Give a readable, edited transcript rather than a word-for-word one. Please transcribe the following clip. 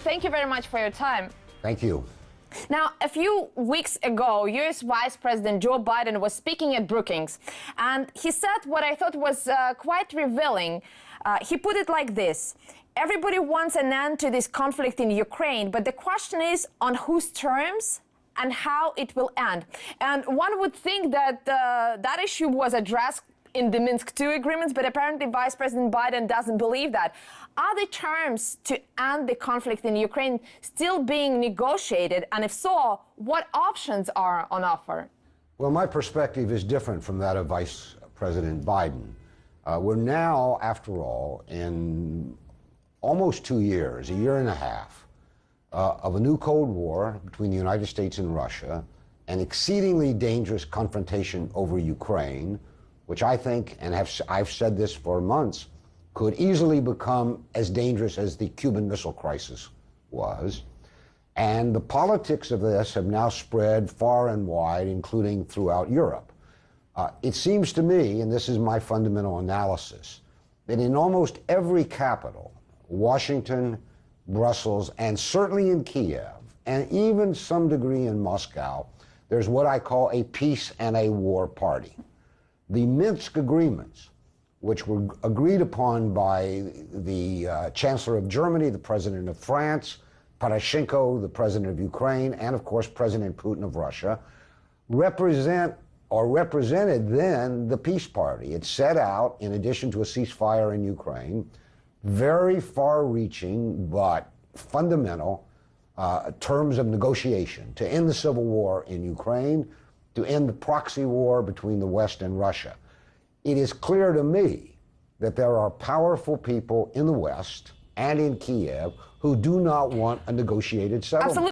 thank you very much for your time. Thank you. Now, a few weeks ago, U.S. Vice President Joe Biden was speaking at Brookings, and he said what I thought was quite revealing. He put it like this: everybody wants an end to this conflict in Ukraine, but the question is on whose terms and how it will end. And one would think that that issue was addressed in the Minsk II agreements, but apparently Vice President Biden doesn't believe that. Are the terms to end the conflict in Ukraine still being negotiated? And if so, what options are on offer? Well, my perspective is different from that of Vice President Biden. We're now, after all, in almost 2 years, a year and a half, of a new Cold War between the United States and Russia, an exceedingly dangerous confrontation over Ukraine, which I think, and I've said this for months, could easily become as dangerous as the Cuban Missile Crisis was. And the politics of this have now spread far and wide, including throughout Europe. It seems to me, and this is my fundamental analysis, that in almost every capital, Washington, Brussels, and certainly in Kiev, and even some degree in Moscow, there's what I call a peace and a war party. The Minsk agreements, which were agreed upon by the Chancellor of Germany, the President of France, Poroshenko, the President of Ukraine, and of course President Putin of Russia, represented then the peace party. It set out, in addition to a ceasefire in Ukraine, very far-reaching but fundamental terms of negotiation to end the civil war in Ukraine, to end the proxy war between the West and Russia. It is clear to me that there are powerful people in the West and in Kiev who do not want a negotiated settlement. Absolutely.